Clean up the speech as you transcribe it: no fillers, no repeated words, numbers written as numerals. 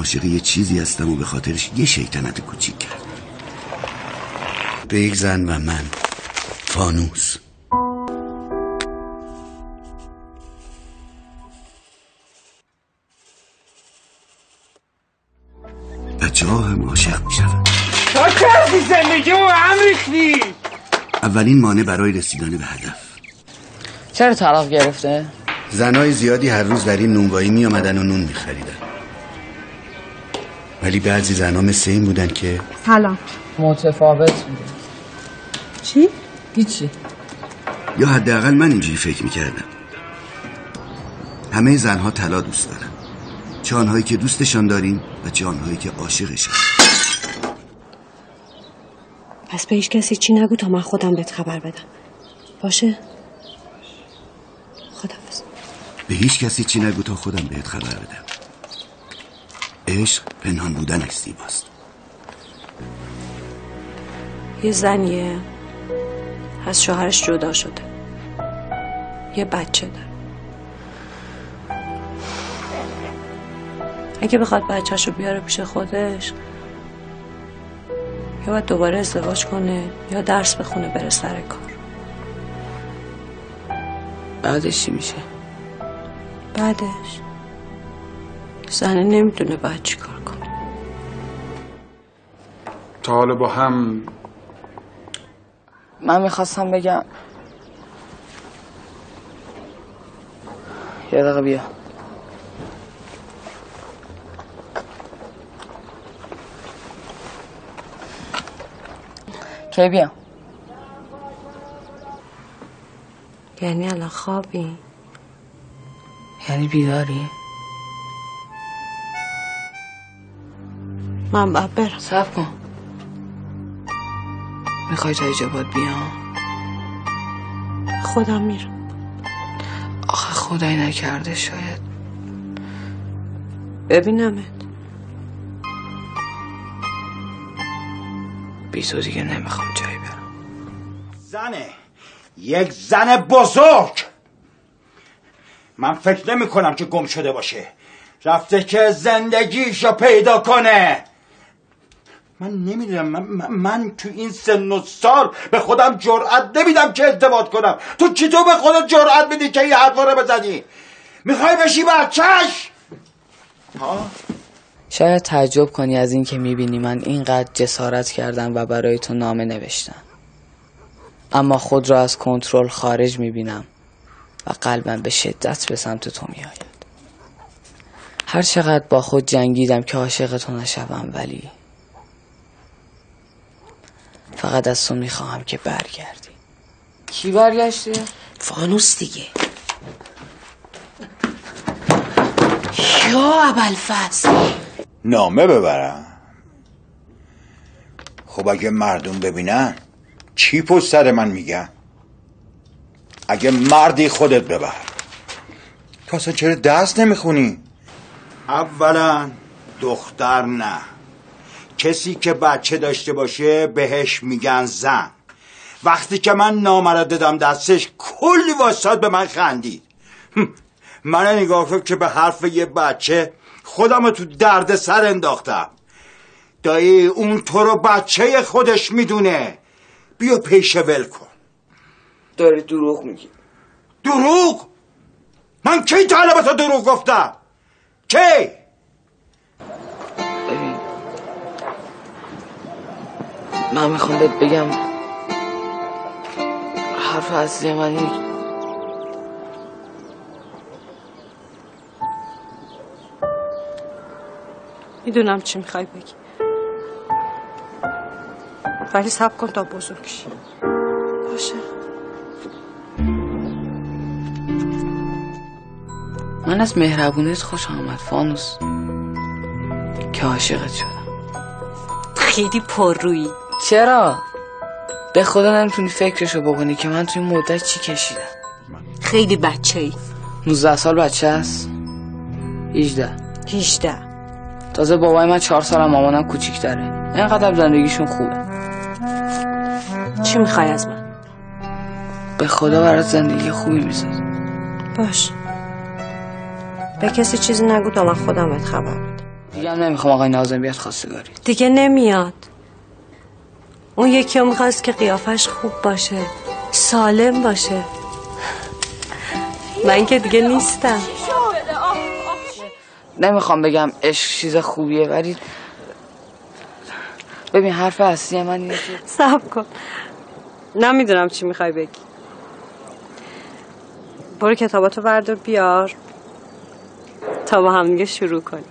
عاشق یه چیزی هستم و به خاطرش یه شیطنت کوچیک کرد. به یک زن و من. فانوس. بچه ها هم عاشق می شدن. تا کردی زندگی رو هم ریختی. اولین مانع برای رسیدن به هدف. چرا طلاق گرفته؟ زنای زیادی هر روز در این نونوایی می آمدن و نون می خریدن، ولی بعضی زنها مثل این بودن که سلام متفاوت بودن. چی؟ هیچی. یا حداقل من اینجوری فکر می کردم. همه زنها طلا دوست دارن، چه آنهایی که دوستشان داریم و چه آنهایی که عاشقشان. پس به هیچ کسی چی نگو تا من خودم بهت خبر بدم. باشه؟ خداحافظ. به هیچ کسی چی نگو تا خودم بهت خبر بدم. عشق پنهان بودنش زیباست. یه زنیه از شوهرش جدا شده، یه بچه داره. اگه بخواد بچه‌شو بیاره پیش خودش، یا باید دوباره ازدواج کنه یا درس بخونه بره سر کار. بعدش چی میشه؟ بعدش زنه نمیدونه باید چی کار کنه. تا حالا با هم من میخواستم بگم یه دقیقه بیا. کی بیام؟ یعنی الان خوابی؟ یعنی بیداری؟ من باید برم. صبر کن. میخوای تا اینجا باید بیام؟ خودم میرم. آخه خدایی نکرده شاید ببینمت. بی تو دیگه نمیخوام جایی برم. زنه، یک زن بزرگ. من فکر نمی کنم که گم شده باشه، رفته که زندگیشو پیدا کنه. من نمیدونم، من تو این سن و سال به خودم جرأت نمیدم که ازدواج کنم. تو چطور به خودت جرأت میدی که این حرفا رو بزنی؟ میخوای بشی بچه‌ش؟ شاید تعجب کنی از این که میبینی من اینقدر جسارت کردم و برای تو نامه نوشتم، اما خود را از کنترل خارج میبینم و قلبم به شدت به سمت تو میآید. هر چقدر با خود جنگیدم که عاشق تو نشوم، ولی فقط از تو میخواهم که برگردی. کی برگشته؟ فانوس دیگه. یا ابوالفضل، نامه ببرم؟ خب اگه مردم ببینن چی پشت سر من میگن؟ اگه مردی خودت ببر. تو اصلا چرا دست نمیخونی؟ اولا دختر نه، کسی که بچه داشته باشه بهش میگن زن. وقتی که من نامه را دادم دستش کلی واساد به من خندید. من نگاه کن که به حرف یه بچه خودم تو درد سر انداختم. دایی اون تو رو بچه خودش میدونه. بیا پیش ول کن. داری دروغ میگی. دروغ؟ من کی تا حالا به تو دروغ گفتم؟ کی؟ ببین، من میخوام بهت بگم حرف اصلی من اینه. میدونم چی میخوای بگی، ولی صبر کن تا بزرگ شی. باشه. من از مهربونیت خوشم آمد فانوس، که عاشقت شدم. خیلی پررویی. چرا؟ به خدا نمیتونی فکرشو بکنی که من توی مدت چی کشیدم. خیلی بچه‌ای. 19 سال بچه هست. 18. تازه بابای من 4 سالم، مامانم کوچیک‌تره. اینقدر زندگیشون خوبه. چی میخوای از من؟ به خدا برات زندگی خوبی میسازم. باش. به کسی چیزی نگو تا من خودم بهت خبر بدم. دیگه هم نمیخوام آقای ناظم بیاد خواستگاری. دیگه نمیاد. اون یکی رو میخواست که قیافش خوب باشه، سالم باشه. من که دیگه نیستم. نمیخوام بگم عشق چیز خوبیه، ولی ببین حرف اصلی من اینه که صبر کن، نمیدونم چی میخوای بگی. برو کتاباتو بردار بیار تا با هم دیگه شروع کنیم.